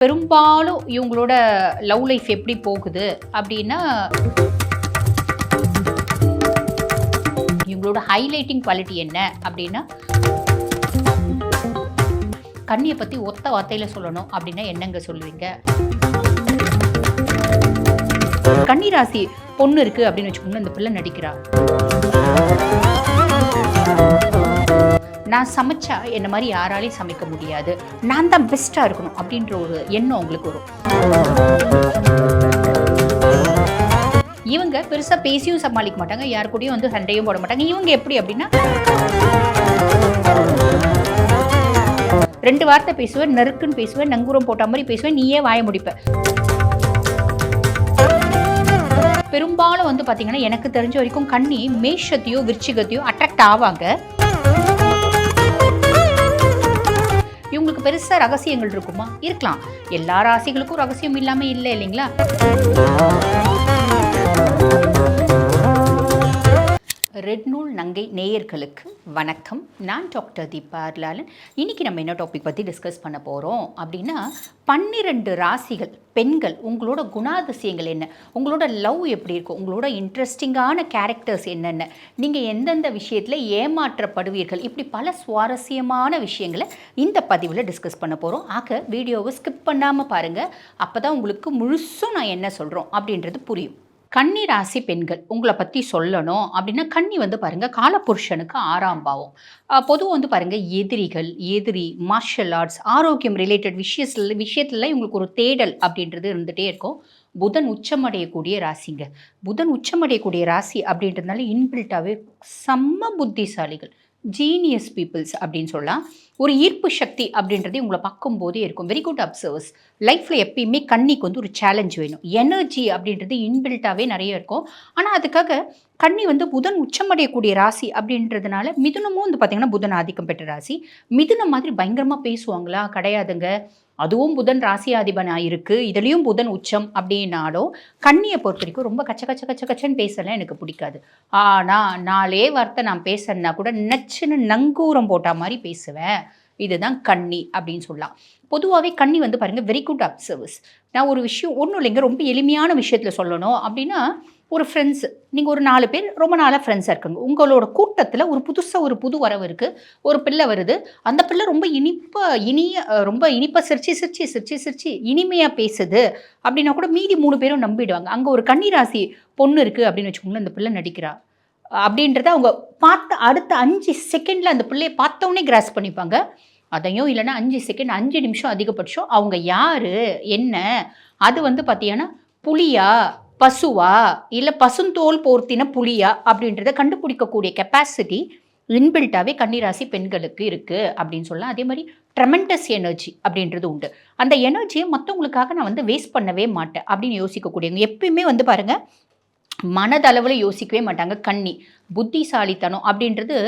பெரும்பாலும் இவங்களோட love life எப்படி போகுது அப்படின்னா, இவங்களோட ஹைலைட்டிங் குவாலிட்டி என்ன அப்படின்னா, கன்னியை பத்தி ஒத்த வார்த்தையில சொல்லணும் அப்படின்னா என்னங்க சொல்லுவீங்க? கன்னி ராசி பொண்ணு இருக்கு அப்படின்னு வச்சுக்கோங்க, இந்த பிள்ளை நடிக்கிறா. நான் சமைச்சா என்ன மாதிரி யாராலையும் சமைக்க முடியாது, நான் தான் பெஸ்ட்டாக இருக்கணும் அப்படின்ற ஒரு எண்ணம் உங்களுக்கு வரும். இவங்க பெருசாக பேசியும் சமாளிக்க மாட்டாங்க, யார் கூடயும் வந்து சண்டையும் போட மாட்டாங்க. இவங்க எப்படி அப்படின்னா, 2 வார்த்தை பேசுவேன், நறுக்குன்னு பேசுவேன், நங்கூரம் போட்ட மாதிரி பேசுவேன், நீயே வாய முடிப்ப. பெரும்பாலும் வந்து பார்த்தீங்கன்னா, எனக்கு தெரிஞ்ச வரைக்கும் கன்னி மேஷத்தையோ விருச்சிகத்தையோ அட்ராக்ட் ஆவாங்க. இவங்களுக்கு பெருசா ரகசியங்கள் இருக்குமா? இருக்கலாம். எல்லா ராசிகளுக்கும் ரகசியம் இல்லாம இல்லை இல்லைங்களா? ரெட் நூல் நங்கை நேயர்களுக்கு வணக்கம். நான் டாக்டர் தீபா அருளாளன். இன்னைக்கு நம்ம என்ன டாபிக் பற்றி டிஸ்கஸ் பண்ண போகிறோம் அப்படின்னா, 12 ராசிகள் பெண்கள் உங்களோட குணாதிசயங்கள் என்ன, உங்களோட லவ் எப்படி இருக்கும், உங்களோட இன்ட்ரெஸ்டிங்கான கேரக்டர்ஸ் என்னென்ன, நீங்கள் எந்தெந்த விஷயத்தில் ஏமாற்றப்படுவீர்கள், இப்படி பல சுவாரஸ்யமான விஷயங்களை இந்த பதிவில் டிஸ்கஸ் பண்ண போகிறோம். ஆக வீடியோவை ஸ்கிப் பண்ணாமல் பாருங்கள், அப்போ தான் உங்களுக்கு முழுசும் நான் என்ன சொல்கிறோம் அப்படின்றது புரியும். கன்னி ராசி பெண்கள் உங்களை பற்றி சொல்லணும் அப்படின்னா, கன்னி வந்து பாருங்கள் காலபுருஷனுக்கு 6ஆம் பாவம். பொதுவாக வந்து பாருங்கள் எதிரி, மார்ஷல் ஆர்ட்ஸ், ஆரோக்கியம் ரிலேட்டட் விஷயத்துல இவங்களுக்கு ஒரு தேடல் அப்படின்றது இருந்துகிட்டே இருக்கும். புதன் உச்சமடையக்கூடிய ராசிங்க. புதன் உச்சமடையக்கூடிய ராசி அப்படின்றதுனால இன்பில்ட்டாகவே செம்ம புத்திசாலிகள், ஜீனியஸ் பீப்புள்ஸ் அப்படின்னு சொல்லலாம். ஒரு ஈர்ப்பு சக்தி அப்படின்றது உங்களை பார்க்கும்போதே இருக்கும். Very good observers. லைஃப்பில் எப்பயுமே கன்னிக்கு வந்து ஒரு சேலஞ்ச் வேணும். எனர்ஜி அப்படின்றது இன்பில்ட்டாகவே நிறைய இருக்கும். ஆனால் அதுக்காக கன்னி வந்து புதன் உச்சமடையக்கூடிய ராசி அப்படின்றதுனால, மிதுனமும் வந்து பார்த்திங்கன்னா புதன் ஆதிக்கம் பெற்ற ராசி. மிதுனம் மாதிரி பயங்கரமாக பேசுவாங்களா? கிடையாதுங்க. அதுவும் புதன் ராசியாதிபனாக இருக்குது, இதுலேயும் புதன் உச்சம் அப்படின்னாலும் கன்னியை பொறுத்த வரைக்கும் ரொம்ப கச்சன்னு பேசலாம் எனக்கு பிடிக்காது. ஆனால் 4 வார்த்தை நான் பேசுறேன்னா கூட நச்சுன்னு நங்கூரம் போட்ட மாதிரி பேசுவேன். இதுதான் கன்னி அப்படின்னு சொல்லலாம். பொதுவாகவே கன்னி வந்து பாருங்கள் வெரி குட் அப்சர்வர்ஸ். நான் ஒரு விஷயம் ஒன்றும் இல்லைங்க, ரொம்ப எளிமையான விஷயத்தில் சொல்லணும் அப்படின்னா, ஒரு ஃப்ரெண்ட்ஸு, நீங்கள் ஒரு 4 பேர் ரொம்ப நாளாக ஃப்ரெண்ட்ஸாக இருக்குங்க. உங்களோட கூட்டத்தில் ஒரு புது வரவு இருக்குது, ஒரு பிள்ளை வருது. அந்த பிள்ளை ரொம்ப ரொம்ப இனிப்பாக சிரிச்சு இனிமையாக பேசுது அப்படின்னா கூட மீதி 3 பேரும் நம்பிடுவாங்க. அங்கே ஒரு கன்னிராசி பொண்ணு இருக்குது அப்படின்னு வச்சுக்கோங்களேன், அந்த பிள்ளை நடிக்கிறா அப்படின்றத அவங்க பார்த்த அடுத்த 5 செகண்டில் அந்த பிள்ளையை பார்த்தோன்னே கிராஸ் பண்ணிப்பாங்க. அதையும் இல்லைன்னா 5 செகண்ட் 5 நிமிஷம் அதிகபட்சம் அவங்க யார் என்ன, அது வந்து பார்த்தீங்கன்னா புலியா பசுவா இல்லை பசுந்தோல் போர்த்தின புலியா அப்படின்றத கண்டுபிடிக்கக்கூடிய கெப்பாசிட்டி இன்பில்ட்டாகவே கன்னிராசி பெண்களுக்கு இருக்குது அப்படின்னு சொல்லலாம். அதே மாதிரி ட்ரெமெண்டஸ் எனர்ஜி அப்படின்றது உண்டு. அந்த எனர்ஜியை மற்றவங்களுக்காக நான் வந்து வேஸ்ட் பண்ணவே மாட்டேன் அப்படின்னு யோசிக்கக்கூடியவங்க. எப்பயுமே வந்து பாருங்கள் மனதளவில் யோசிக்கவே மாட்டாங்க கன்னி. புத்திசாலித்தனம் அப்படின்றது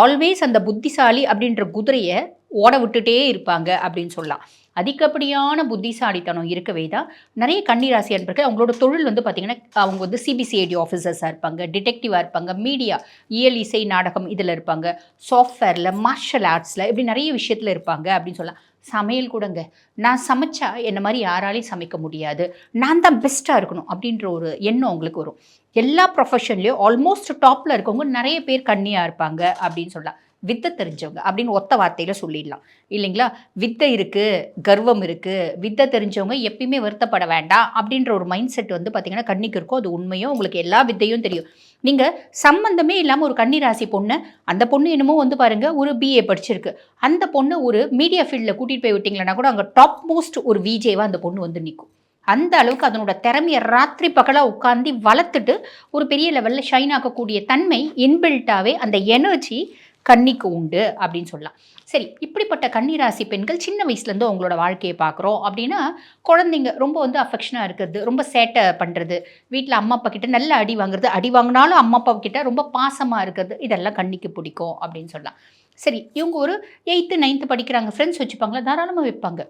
ஆல்வேஸ் அந்த புத்திசாலி அப்படின்ற குதிரையை ஓட விட்டுட்டே இருப்பாங்க அப்படின்னு சொல்லலாம். அதிகப்படியான புத்திசாலித்தனம் இருக்கவே தான் நிறைய கன்னிராசி அன்பர்கள் அவங்களோட தொழில் வந்து பார்த்திங்கன்னா, அவங்க வந்து சிபிசிஐடி ஆஃபீஸர்ஸாக இருப்பாங்க, டிடெக்டிவாக இருப்பாங்க, மீடியா, இயல் இசை நாடகம் இதில் இருப்பாங்க, சாஃப்ட்வேரில், மார்ஷல் ஆர்ட்ஸில், இப்படி நிறைய விஷயத்தில் இருப்பாங்க அப்படின்னு சொல்லலாம். சமையல் கூடங்க, நான் சமைச்சா என்ன மாதிரி யாராலையும் சமைக்க முடியாது, நான் தான் பெஸ்ட்டாக இருக்கணும் அப்படின்ற ஒரு எண்ணம் அவங்களுக்கு வரும். எல்லா ப்ரொஃபஷன்லேயும் ஆல்மோஸ்ட் டாப்பில் இருக்கவங்க நிறைய பேர் கன்னியாக இருப்பாங்க அப்படின்னு சொல்லலாம். வித்தை தெரிஞ்சவங்க அப்படின்னு ஒத்த வார்த்தையில் சொல்லிடலாம் இல்லைங்களா? வித்தை இருக்குது, கர்வம் இருக்குது. வித்தை தெரிஞ்சவங்க எப்பயுமே வருத்தப்பட வேண்டாம் அப்படின்ற ஒரு மைண்ட் செட் வந்து பார்த்திங்கன்னா கன்னிக்கு இருக்கும். அது உண்மையும், உங்களுக்கு எல்லா வித்தையும் தெரியும். நீங்கள் சம்மந்தமே இல்லாமல் ஒரு கன்னிராசி பொண்ணு, அந்த பொண்ணு என்னமோ வந்து பாருங்கள் ஒரு பிஏ படிச்சிருக்கு, அந்த பொண்ணு ஒரு மீடியா ஃபீல்டில் கூட்டிகிட்டு போய் விட்டிங்களன்னா கூட அங்கே டாப் மோஸ்ட் ஒரு விஜேவாக அந்த பொண்ணு வந்து நிற்கும். அந்த அளவுக்கு அதனோட திறமையை ராத்திரி பகலாக உட்காந்து வளர்த்துட்டு ஒரு பெரிய லெவலில் ஷைன் ஆக்கக்கூடிய தன்மை இன்பில்ட்டாகவே அந்த எனர்ஜி கன்னிக்கு உண்டு அப்படின்னு சொல்லலாம். சரி, இப்படிப்பட்ட கன்னிராசி பெண்கள் சின்ன வயசுலேருந்து அவங்களோட வாழ்க்கையை பார்க்குறோம் அப்படின்னா, குழந்தைங்க ரொம்ப வந்து அஃபெக்ஷனாக இருக்கிறது, ரொம்ப சேட்டை பண்ணுறது, வீட்டில் அம்மா அப்பா கிட்ட நல்ல அடி வாங்குறது, அடி வாங்கினாலும் அம்மா அப்பா கிட்ட ரொம்ப பாசமாக இருக்கிறது, இதெல்லாம் கன்னிக்கு பிடிக்கும் அப்படின்னு சொல்லலாம். சரி, இவங்க ஒரு 8th 9th படிக்கிறாங்க, ஃப்ரெண்ட்ஸ் வச்சுப்பாங்களா? தாராளமாக வைப்பாங்க.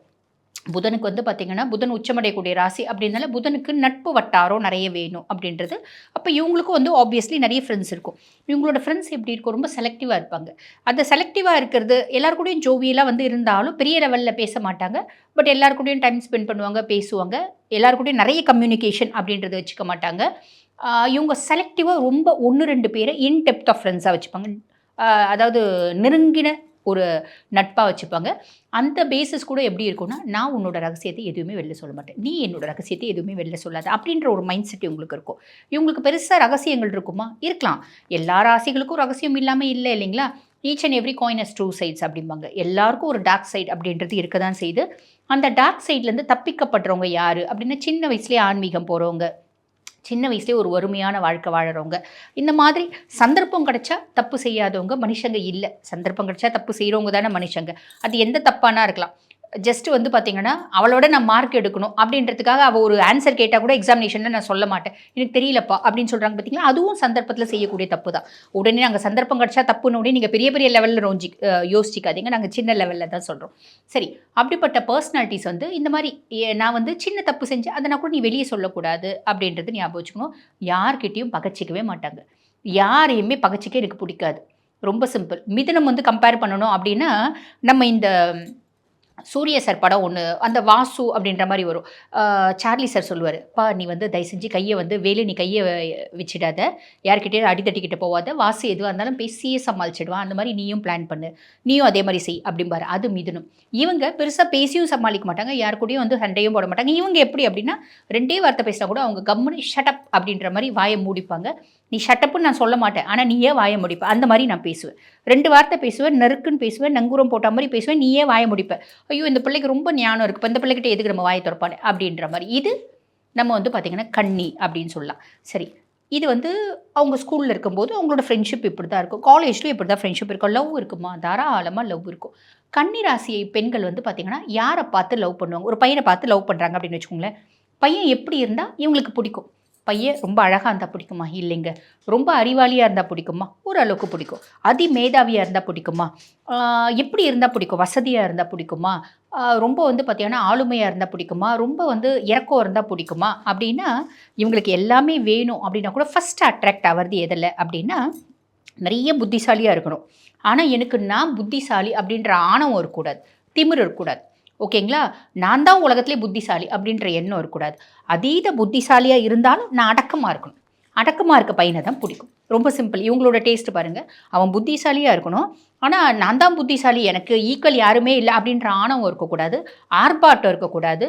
புதனுக்கு வந்து பார்த்திங்கன்னா புதன் உச்சமடையக்கூடிய ராசி அப்படின்னால புதனுக்கு நட்பு வட்டாரம் நிறைய வேணும் அப்படின்றது. அப்போ இவங்களுக்கும் வந்து ஆப்வியஸ்லி நிறைய ஃப்ரெண்ட்ஸ் இருக்கும். இவங்களோட ஃப்ரெண்ட்ஸ் எப்படி இருக்கும், ரொம்ப செலக்டிவாக இருப்பாங்க. அந்த செலக்டிவாக இருக்கிறது எல்லார் கூடயும் ஜோவியலாக வந்து இருந்தாலும் பெரிய லெவலில் பேச மாட்டாங்க. பட் எல்லார் கூடயும் டைம் ஸ்பெண்ட் பண்ணுவாங்க, பேசுவாங்க. எல்லார் கூடயும் நிறைய கம்யூனிகேஷன் அப்படின்றத வச்சுக்க மாட்டாங்க. இவங்க செலக்டிவாக ரொம்ப 1-2 பேரை இன் டெப்த் ஆஃப் ஃப்ரெண்ட்ஸாக வச்சுப்பாங்க. அதாவது நெருங்கின ஒரு நட்பாக வச்சுப்பாங்க. அந்த பேசிஸ் கூட எப்படி இருக்கும்னா, நான் உன்னோட ரகசியத்தை எதுவுமே வெளில சொல்ல மாட்டேன், நீ என்னோட ரகசியத்தை எதுவுமே வெளில சொல்லாத அப்படின்ற ஒரு மைண்ட் செட் இவங்களுக்கு இருக்கும். இவங்களுக்கு பெருசாக ரகசியங்கள் இருக்குமா? இருக்கலாம். எல்லா ராசிகளுக்கும் ரகசியம் இல்லாமல் இல்லை இல்லைங்களா? Each and every coin has two sides அப்படிம்பாங்க. எல்லாருக்கும் ஒரு டார்க் சைட் அப்படின்றது இருக்க தான் செய்யுது. அந்த டார்க் சைட்லேருந்து தப்பிக்கப்படுறவங்க யார் அப்படின்னா, சின்ன வயசுலேயே ஆன்மீகம் போகிறவங்க, சின்ன வயசுலேயே ஒரு வறுமையான வாழ்க்கை வாழறவங்க, இந்த மாதிரி சந்தர்ப்பம் கிடைச்சா தப்பு செய்யாதவங்க மனுஷங்க இல்லை. சந்தர்ப்பம் கிடைச்சா தப்பு செய்கிறவங்க தானே மனுஷங்க. அது எந்த தப்பானா இருக்கலாம். ஜஸ்ட் வந்து பார்த்தீங்கன்னா, அவளோட நான் மார்க் எடுக்கணும் அப்படின்றதுக்காக அவள் ஒரு ஆன்சர் கேட்டால் கூட எக்ஸாமினேஷனில் நான் சொல்ல மாட்டேன், எனக்கு தெரியலப்பா அப்படின்னு சொல்கிறாங்க பார்த்தீங்களா? அதுவும் சந்தர்ப்பத்தில் செய்யக்கூடிய தப்பு தான். உடனே நாங்கள் சந்தர்ப்பம் கிடச்சா தப்புன்னு உடனே நீங்கள் பெரிய பெரிய லெவலில் யோசிச்சிக்காதீங்க, நாங்கள் சின்ன லெவலில் தான் சொல்கிறோம். சரி, அப்படிப்பட்ட பர்சனாலிட்டிஸ் வந்து இந்த மாதிரி நான் வந்து சின்ன தப்பு செஞ்சேன் அதை நான் கூட நீ வெளியே சொல்லக்கூடாது அப்படின்றது ஞாபகம் வச்சுக்கணும். யார்கிட்டையும் பகச்சிக்கவே மாட்டாங்க. யாரையுமே பகச்சிக்க எனக்கு பிடிக்காது. ரொம்ப சிம்பிள். மிதுனம் வந்து கம்பேர் பண்ணணும் அப்படின்னா, நம்ம இந்த சூரிய சார் படம் ஒன்று, அந்த வாசு அப்படின்ற மாதிரி வரும். சார்லி சார் சொல்லுவார், பா நீ வந்து தயவு செஞ்சு கையை வந்து வேலு நீ கையை வச்சிடாத, யார்கிட்டே அடித்தட்டிக்கிட்ட போவாத, வாசு எதுவாக இருந்தாலும் பேசியே சமாளிச்சிடுவான், அந்த மாதிரி நீயும் பிளான் பண்ணு, நீயும் அதே மாதிரி செய் அப்படிம்பாரு. அது மிதுனம். இவங்க பெருசாக பேசியும் சமாளிக்க மாட்டாங்க, யார் கூடயும் வந்து சண்டையும் போட மாட்டாங்க. இவங்க எப்படி அப்படின்னா, 2 வார்த்தை பேசினா கூட அவங்க கம்முன்னு ஷட்டப் அப்படின்ற மாதிரி வாயை மூடிப்பாங்க. நீ ஷட்டப்புன்னு நான் சொல்ல மாட்டேன், ஆனால் நீயே வாயை முடிப்ப, அந்த மாதிரி நான் பேசுவேன். 2 வார்த்தை பேசுவேன், நறுக்குன்னு பேசுவேன், நங்கூரம் போட்ட மாதிரி பேசுவேன், நீயே வாயை முடிப்ப. ஐயோ இந்த பிள்ளைக்கு ரொம்ப ஞானம் இருக்குது, இப்போ இந்த பிள்ளைகிட்ட எதுக்கு நம்ம வாயை திறப்பானே அப்படின்ற மாதிரி. இது நம்ம வந்து பார்த்திங்கன்னா கன்னி அப்படின்னு சொல்லலாம். சரி, இது வந்து அவங்க ஸ்கூலில் இருக்கும்போது அவங்களோட ஃப்ரெண்ட்ஷிப் இப்படி தான் இருக்கும். காலேஜ்லேயும் இப்படி தான் ஃப்ரெண்ட்ஷிப் இருக்கும். லவ் இருக்குமா? தாராளமாக லவ் இருக்கும். கன்னி ராசி பெண்கள் வந்து பார்த்திங்கன்னா யாரை பார்த்து லவ் பண்ணுவாங்க? ஒரு பையனை பார்த்து லவ் பண்ணுறாங்க அப்படின்னு வச்சுக்கோங்களேன். பையன் எப்படி இருந்தால் இவங்களுக்கு பிடிக்கும்? பையன் ரொம்ப அழகாக இருந்தால் பிடிக்குமா? இல்லைங்க. ரொம்ப அறிவாளியாக இருந்தால் பிடிக்குமா? ஓரளவுக்கு பிடிக்கும். அதி மேதாவியாக இருந்தால் பிடிக்குமா? எப்படி இருந்தால் பிடிக்கும்? வசதியாக இருந்தால் பிடிக்குமா? ரொம்ப வந்து பார்த்திங்கன்னா ஆளுமையாக இருந்தால் பிடிக்குமா? ரொம்ப வந்து இறக்கம் இருந்தால் பிடிக்குமா? அப்படின்னா இவங்களுக்கு எல்லாமே வேணும் அப்படின்னா கூட ஃபஸ்ட்டு அட்ராக்ட் ஆகிறது எதில் அப்படின்னா, நிறைய புத்திசாலியாக இருக்கணும். ஆனால் எனக்கு நான் புத்திசாலி அப்படின்ற ஆணவம் இருக்கக்கூடாது, திமிர் இருக்கக்கூடாது. ஓகேங்களா? நான் தான் உலகத்திலே புத்திசாலி அப்படின்ற எண்ணம் இருக்கக்கூடாது. அதீத புத்திசாலியாக இருந்தாலும் நான் அடக்கமாக இருக்கணும். அடக்கமாக இருக்க பையனை தான் பிடிக்கும். ரொம்ப சிம்பிள். இவங்களோட டேஸ்ட்டு பாருங்கள். அவன் புத்திசாலியாக இருக்கணும், ஆனால் நான் தான் புத்திசாலி, எனக்கு ஈக்குவல் யாருமே இல்லை அப்படின்ற ஆணவம் இருக்கக்கூடாது, ஆர்ப்பாட்டம் இருக்கக்கூடாது,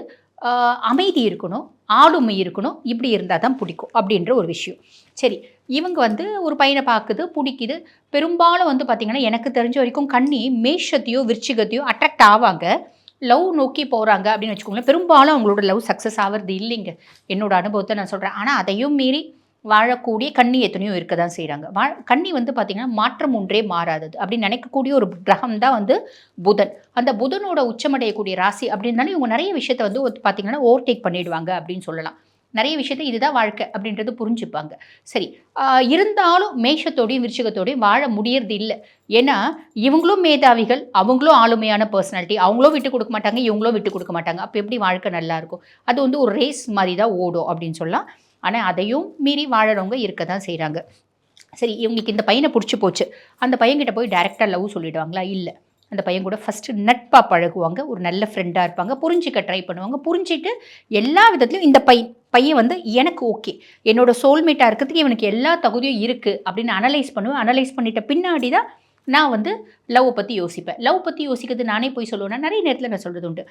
அமைதி இருக்கணும், ஆளுமை இருக்கணும். இப்படி இருந்தால் தான் பிடிக்கும் அப்படின்ற ஒரு விஷயம். சரி, இவங்க வந்து ஒரு பையனை பார்க்குது, பிடிக்குது. பெரும்பாலும் வந்து பார்த்திங்கன்னா எனக்கு தெரிஞ்ச வரைக்கும் கன்னி மேஷத்தையோ விருச்சிகத்தையோ அட்ராக்ட் ஆவாங்க, லவ் நோக்கி போகிறாங்க அப்படின்னு வச்சுக்கோங்களேன். பெரும்பாலும் அவங்களோட லவ் சக்ஸஸ் ஆகிறது இல்லைங்க, என்னோட அனுபவத்தை நான் சொல்கிறேன். ஆனால் அதையும் மீறி வாழக்கூடிய கன்னி எத்தனையோ இருக்க தான் செய்கிறாங்க. கன்னி வந்து பார்த்திங்கன்னா மாற்றம் ஒன்றே மாறாதது அப்படின்னு நினைக்கக்கூடிய ஒரு கிரகம் தான் வந்து புதன். அந்த புதனோட உச்சமடையக்கூடிய ராசி அப்படின்னாலும் இவங்க நிறைய விஷயத்தை வந்து பார்த்திங்கன்னா ஓவர்டேக் பண்ணிடுவாங்க அப்படின்னு சொல்லலாம். நிறைய விஷயத்தை இதுதான் வாழ்க்கை அப்படின்றது புரிஞ்சுப்பாங்க. சரி, இருந்தாலும் மேஷத்தோடையும் விருச்சிகத்தோடையும் வாழ முடியறது இல்லை. ஏன்னா இவங்களும் மேதாவிகள், அவங்களும் ஆளுமையான பர்சனாலிட்டி, அவங்களும் விட்டு கொடுக்க மாட்டாங்க, இவங்களும் விட்டு கொடுக்க மாட்டாங்க. அப்போ எப்படி வாழ்க்கை நல்லாயிருக்கும்? அது வந்து ஒரு ரேஸ் மாதிரி தான் ஓடும் அப்படின்னு சொல்லலாம். ஆனால் அதையும் மீறி வாழறவங்க இருக்க தான் செய்கிறாங்க. சரி, இவங்களுக்கு இந்த பையனை பிடிச்சி போச்சு, அந்த பையன்கிட்ட போய் டைரெக்டாக லவ் சொல்லிவிடுவாங்களா? இல்லை. அந்த பையன் கூட ஃபஸ்ட்டு நட்பாக பழகுவாங்க, ஒரு நல்ல ஃப்ரெண்டாக இருப்பாங்க, புரிஞ்சிக்க ட்ரை பண்ணுவாங்க. புரிஞ்சிட்டு எல்லா விதத்துலையும் இந்த பையன் வந்து எனக்கு ஓகே, என்னோட சோல்மேட்டாக இருக்கிறதுக்கு இவனுக்கு எல்லா தகுதியும் இருக்குது அப்படின்னு அனலைஸ் பண்ணுவேன். அனலைஸ் பண்ணிட்ட பின்னாடி தான் நான் வந்து லவ் பற்றி யோசிப்பேன். லவ் பற்றி யோசிக்கிறது நானே போய் சொல்லுவேன்னா நிறைய நேரத்தில் நான் சொல்கிறது உண்டு.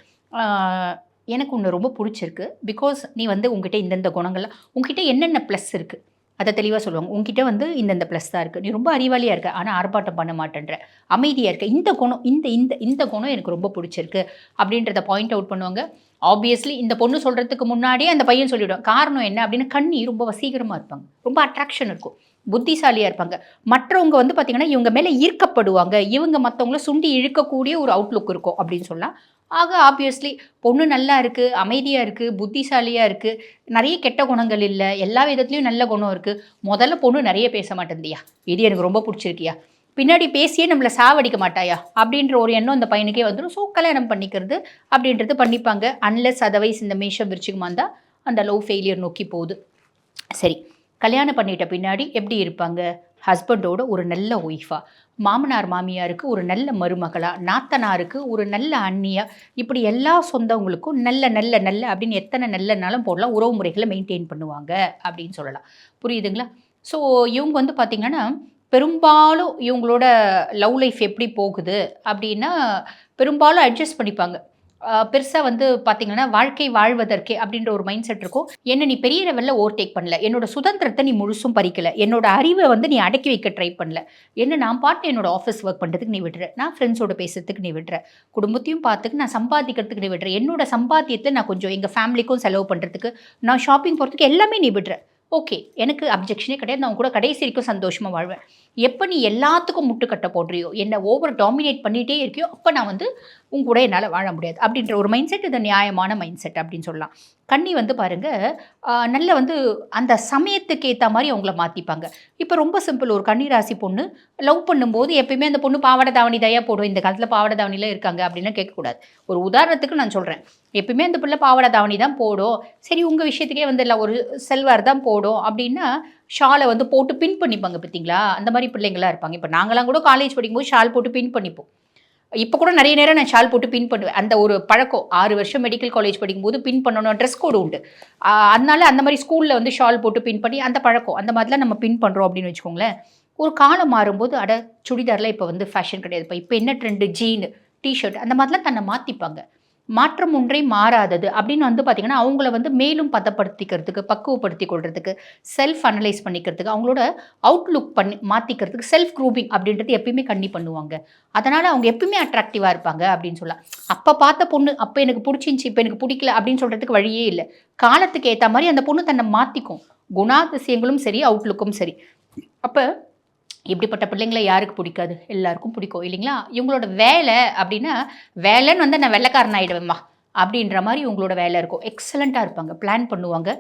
எனக்கு உன்னை ரொம்ப பிடிச்சிருக்கு, பிகாஸ் நீ வந்து உங்ககிட்ட இந்தந்த குணங்கள்லாம், உங்ககிட்ட என்னென்ன ப்ளஸ் இருக்குது அதை தெளிவாக சொல்லுவாங்க. உங்ககிட்ட வந்து இந்தந்த ப்ளஸ் தான் இருக்குது, நீ ரொம்ப அறிவாளியாக இருக்க, ஆனால் ஆர்ப்பாட்டம் பண்ண மாட்டேன்ற, அமைதியாக இருக்க, இந்த குணம் இந்த இந்த இந்த குணம் எனக்கு ரொம்ப பிடிச்சிருக்கு அப்படின்றத பாயிண்ட் அவுட் பண்ணுவாங்க. ஆப்வியஸ்லி இந்த பொண்ணு சொல்கிறதுக்கு முன்னாடியே அந்த பையன் சொல்லிவிடுவான். காரணம் என்ன அப்படின்னா, கன்னி ரொம்ப வசீகரமாக இருப்பாங்க, ரொம்ப அட்ராக்ஷன் இருக்கும், புத்திசாலியாக இருப்பாங்க. மற்றவங்க வந்து பார்த்திங்கன்னா இவங்க மேலே ஈர்க்கப்படுவாங்க, இவங்க மற்றவங்கள சுண்டி இழுக்கக்கூடிய ஒரு அவுட்லுக் இருக்கும் அப்படின்னு சொல்லலாம். ஆக ஆப்வியஸ்லி பொண்ணு நல்லா இருக்குது, அமைதியாக இருக்குது, புத்திசாலியாக இருக்குது, நிறைய கெட்ட குணங்கள் இல்லை, எல்லா விதத்துலேயும் நல்ல குணம் இருக்குது. முதல்ல பொண்ணு நிறைய பேச மாட்டேந்தியா, இது எனக்கு ரொம்ப பிடிச்சிருக்கியா, பின்னாடி பேசியே நம்மளை சாவடிக்க மாட்டாயா அப்படின்ற ஒரு எண்ணம் இந்த பையனுக்கே வந்துடும். ஸோ கல்யாணம் பண்ணிக்கிறது அப்படின்றது பண்ணிப்பாங்க. அன்லெஸ் அதர்வைஸ் இந்த மேஷம் விருச்சிகமாக இருந்தால் அந்த லவ் ஃபெயிலியர் நோக்கி போகுது. சரி, கல்யாணம் பண்ணிட்ட பின்னாடி எப்படி இருப்பாங்க? ஹஸ்பண்டோட ஒரு நல்ல ஒய்ஃபாக, மாமனார் மாமியாருக்கு ஒரு நல்ல மருமகளா, நாத்தனாருக்கு ஒரு நல்ல அண்ணியா, இப்படி எல்லா சொந்தவங்களுக்கும் நல்ல நல்ல நல்ல அப்படின்னு எத்தனை நல்லனாலும் போடலாம், உறவு முறைகளை மெயின்டைன் பண்ணுவாங்க அப்படின்னு சொல்லலாம். புரியுதுங்களா? ஸோ இவங்க வந்து பார்த்திங்கன்னா பெரும்பாலும் இவங்களோட லவ் லைஃப் எப்படி போகுது அப்படின்னா பெரும்பாலும் அட்ஜஸ்ட் பண்ணிப்பாங்க. பெருசாக வந்து பார்த்தீங்கன்னா வாழ்க்கை வாழ்வதற்கே அப்படின்ற ஒரு மைண்ட் செட் இருக்கும். என்ன நீ பெரிய லெவலில் ஓவர்டேக் பண்ணல, என்னோட சுதந்திரத்தை நீ முழுசும் பறிக்கல, என்னோட அறிவை வந்து நீ அடக்கி வைக்க ட்ரை பண்ணல, என்ன நான் பாட்டு என்னோட ஆஃபீஸ் ஒர்க் பண்ணுறதுக்கு நீ விடுற, நான் ஃப்ரெண்ட்ஸோட பேசுறதுக்கு நீ விடுற, குடும்பத்தையும் பார்த்துக்கு நான் சம்பாதிக்கிறதுக்கு நீ விடுற, என்னோட சம்பாத்தியத்தை நான் கொஞ்சம் எங்கள் ஃபேமிலிக்கும் செலவு பண்ணுறதுக்கு, நான் ஷாப்பிங் போகிறதுக்கு எல்லாமே நீ விடுற. ஓகே, எனக்கு அப்ஜெக்ஷனே கிடையாது, நான் கூட கடைசி வரைக்கும் சந்தோஷமாக வாழ்வேன். எப்போ நீ எல்லாத்துக்கும் முட்டுக்கட்டை போடுறியோ, என்னை ஓவர் டாமினேட் பண்ணிகிட்டே இருக்கியோ, அப்போ நான் வந்து உங்க கூட என்னால் வாழ முடியாது அப்படின்ற ஒரு மைண்ட் செட். இது நியாயமான மைண்ட் செட் அப்படின்னு சொல்லலாம். கன்னி வந்து பாருங்கள், நல்ல வந்து அந்த சமயத்துக்கு ஏற்ற மாதிரி அவங்கள மாற்றிப்பாங்க. இப்போ ரொம்ப சிம்பிள், ஒரு கன்னி ராசி பொண்ணு லவ் பண்ணும்போது எப்பயுமே அந்த பொண்ணு பாவாடை தாவணி தயா போடும். இந்த காலத்தில் பாவாடை தாவணிலாம் இருக்காங்க அப்படின்னு கேட்கக்கூடாது. ஒரு உதாரணத்துக்கு நான் சொல்கிறேன், எப்பயுமே அந்த பிள்ளை பாவாடை தாவணி தான் போடும். சரி, உங்கள் விஷயத்துக்கே வந்து இல்லை ஒரு செல்வார் தான் போடும் அப்படின்னா ஷாலை வந்து போட்டு பின் பண்ணிப்பாங்க. பார்த்தீங்களா, அந்த மாதிரி பிள்ளைங்களாம் இருப்பாங்க. இப்போ நாங்களாம் கூட காலேஜ் படிக்கும்போது ஷால் போட்டு பின் பண்ணிப்போம். இப்போ கூட நிறைய நேரம் நான் ஷால் போட்டு பின் பண்ணுவேன். அந்த ஒரு பழக்கம் 6 வருஷம் மெடிக்கல் காலேஜ் படிக்கும்போது பின் பண்ணணும், ட்ரெஸ் கோடு உண்டு. அதனால அந்த மாதிரி ஸ்கூலில் வந்து ஷால் போட்டு பின் பண்ணி அந்த பழக்கம், அந்த மாதிரிலாம் நம்ம பின் பண்ணுறோம் அப்படின்னு வச்சுக்கோங்களேன். ஒரு காலம் மாறும்போது சுடிதாரில் இப்போ வந்து ஃபேஷன் கிடையாது. இப்போ என்ன ட்ரெண்டு, ஜீன், டிஷர்ட் அந்த மாதிரிலாம் தன்னை மாற்றிப்பாங்க. மாற்றம் ஒன்றே மாறாதது அப்படின்னு வந்து பார்த்திங்கன்னா அவங்கள வந்து மேலும் பதப்படுத்திக்கிறதுக்கு, பக்குவப்படுத்தி கொள்றதுக்கு, செல்ஃப் அனலைஸ் பண்ணிக்கிறதுக்கு, அவங்களோட அவுட்லுக் பண்ணி மாற்றிக்கிறதுக்கு செல்ஃப் க்ரூபிங் அப்படின்றது எப்பயுமே பண்ணுவாங்க. அதனால் அவங்க எப்பயுமே அட்ராக்டிவாக இருப்பாங்க அப்படின்னு சொல்லலாம். அப்போ பார்த்த பொண்ணு அப்போ எனக்கு பிடிச்சிருந்துச்சி, இப்போ எனக்கு பிடிக்கல அப்படின்னு சொல்கிறதுக்கு வழியே இல்லை. காலத்துக்கு ஏற்ற மாதிரி அந்த பொண்ணு தன்னை மாற்றிக்கும். குணாதிசயங்களும் சரி, அவுட்லுக்கும் சரி. அப்போ இப்படிப்பட்ட பிள்ளைங்களை யாருக்கு பிடிக்காது? எல்லாருக்கும் பிடிக்கும் இல்லைங்களா? இவங்களோட வேலை அப்படின்னா, வேலைன்னு வந்து நான் வெள்ளைக்காரன் ஆகிடுவேம்மா அப்படின்ற மாதிரி இவங்களோட வேலை இருக்கும். எக்ஸலண்ட்டாக இருப்பாங்க, பிளான் பண்ணுவாங்க.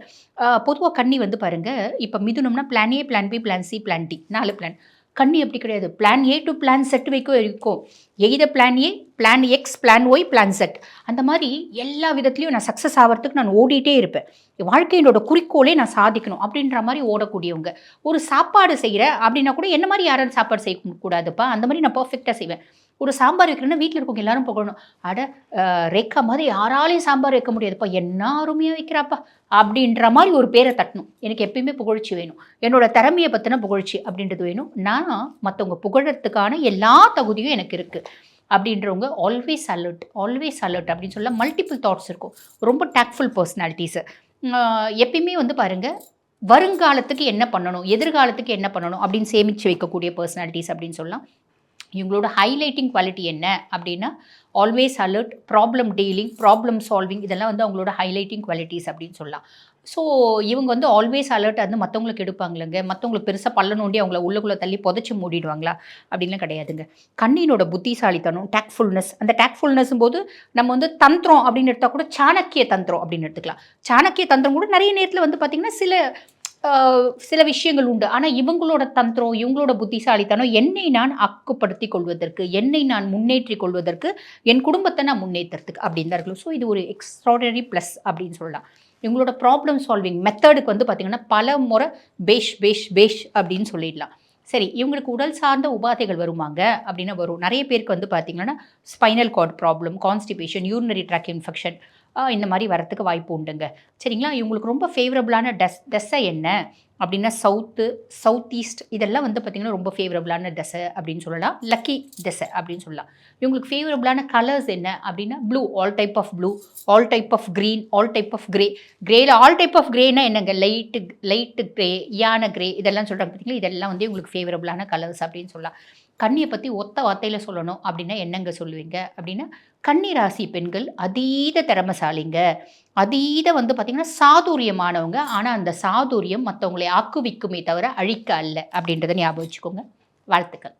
பொதுவாக கன்னி வந்து பாருங்கள், இப்போ மிதுனம்னா plan A, plan B, plan C, plan D, 4 plan. கன்னி அப்படி கிடையாது. Plan A to plan Z இருக்கும். Either plan A, plan X, plan Y, plan Z. அந்த மாதிரி எல்லா விதத்துலையும் நான் சக்ஸஸ் ஆகிறதுக்கு நான் ஓடிட்டே இருப்பேன். வாழ்க்கையினோட குறிக்கோளே நான் சாதிக்கணும் அப்படின்ற மாதிரி ஓடக்கூடியவங்க. ஒரு சாப்பாடு செய்கிறேன் அப்படின்னா கூட என்ன மாதிரி யாரும் சாப்பாடு செய்யக்கூடாதுப்பா, அந்த மாதிரி நான் பர்ஃபெக்டாக செய்வேன். ஒரு சாம்பார் வைக்கிறேன்னா வீட்டில் இருக்கவங்க எல்லாரும் புகழணும். அட ரேக்கா மாதிரி யாராலையும் சாம்பார் வைக்க முடியாதுப்பா, என்ன அருமையாக வைக்கிறாப்பா அப்படின்ற மாதிரி ஒரு பேரை தட்டணும். எனக்கு எப்பயுமே புகழ்ச்சி வேணும். என்னோட திறமையை பற்றின புகழ்ச்சி அப்படின்றது வேணும். நான் மற்றவங்க புகழறதுக்கான எல்லா தகுதியும் எனக்கு இருக்குது அப்படின்றவங்க ஆல்வேஸ் அலர்ட், ஆல்வேஸ் அலர்ட் அப்படின்னு சொல்ல மல்டிபிள் தாட்ஸ் இருக்கும். ரொம்ப டேக்ட்ஃபுல் பர்சனாலிட்டிஸு. எப்பயுமே வந்து பாருங்கள், வருங்காலத்துக்கு என்ன பண்ணணும், எதிர்காலத்துக்கு என்ன பண்ணணும் அப்படின்னு சேமித்து வைக்கக்கூடிய பர்சனாலிட்டிஸ் அப்படின்னு சொல்லலாம். இவங்களோட ஹைலைட்டிங் குவாலிட்டி என்ன அப்படின்னா, always alert, problem dealing, problem solving, இதெல்லாம் வந்து அவங்களோட ஹைலைட்டிங் குவாலிட்டிஸ் அப்படின்னு சொல்லலாம். ஸோ இவங்க வந்து ஆல்வேஸ் அலர்ட் வந்து மற்றவங்களுக்கு எடுப்பாங்களங்க, மற்றவங்களுக்கு பெருசாக பல்ல நோண்டி அவங்கள உள்ளுக்குள்ளே தள்ளி புதைச்சி மூடிடுவாங்களா அப்படின்லாம் கிடையாதுங்க. கண்ணினோட புத்திசாலித்தனம், டேக்ஃபுல்னஸ், அந்த டேக்ஃபுல்னஸும் போது நம்ம வந்து தந்திரம் அப்படின்னு எடுத்தால் கூட சாணக்கிய தந்திரம் அப்படின்னு எடுத்துக்கலாம். சாணக்கிய தந்திரம் கூட நிறைய நேரத்தில் வந்து பார்த்திங்கன்னா சில விஷயங்கள் உண்டு. ஆனால் இவங்களோட தந்திரம், இவங்களோட புத்திசாலித்தனம் என்னை நான் அக்குப்படுத்தி கொள்வதற்கு, என்னை நான் முன்னேற்றி கொள்வதற்கு, என் குடும்பத்தை நான் முன்னேற்றத்துக்கு அப்படின்னு தான் இருக்கலாம். ஸோ இது ஒரு எக்ஸ்ட்ராடனரி ப்ளஸ் அப்படின்னு சொல்லலாம். இவங்களோட ப்ராப்ளம் சால்விங் மெத்தடுக்கு வந்து பார்த்திங்கன்னா பல முறை பேஷ் பேஷ் பேஷ் அப்படின்னு சொல்லிடலாம். சரி, இவங்களுக்கு உடல் சார்ந்த உபாதைகள் வருமாங்க அப்படின்னா வரும். நிறைய பேருக்கு வந்து பார்த்திங்கன்னா spinal cord problem, constipation, urinary tract infection இந்த மாதிரி வரத்துக்கு வாய்ப்பு உண்டுங்க. சரிங்களா? இவங்களுக்கு ரொம்ப ஃபேவரபுளான திசை என்ன அப்படின்னா சவுத் ஈஸ்ட், இதெல்லாம் வந்து பார்த்திங்கன்னா ரொம்ப ஃபேவரபுளான திசை அப்படின்னு சொல்லலாம். லக்கி திசை அப்படின்னு சொல்லலாம். இவங்களுக்கு ஃபேவரபுளான கலர்ஸ் என்ன அப்படின்னா blue, all type of blue, all type of green, all type of கிரேல ஆல் டைப் ஆஃப் கிரேனா என்னங்க, லைட்டு கிரே, யானை கிரே, இதெல்லாம் சொல்கிறாங்க பார்த்தீங்களா, இதெல்லாம் வந்து உங்களுக்கு ஃபேவரபுளான கலர்ஸ் அப்படின்னு சொல்லலாம். கன்னியை பற்றி ஒத்த வார்த்தையில் சொல்லணும் அப்படின்னா என்னங்க சொல்லுவீங்க அப்படின்னா, கன்னி ராசி பெண்கள் அதீத திறமசாலிங்க, அதீத வந்து பார்த்திங்கன்னா சாதுரியமானவங்க. ஆனால் அந்த சாதுரியம் மற்றவங்களை ஆக்குவிக்குமே தவிர அழிக்க அல்ல அப்படின்றத ஞாபகம் வச்சுக்கோங்க. வாழ்த்துக்கள்.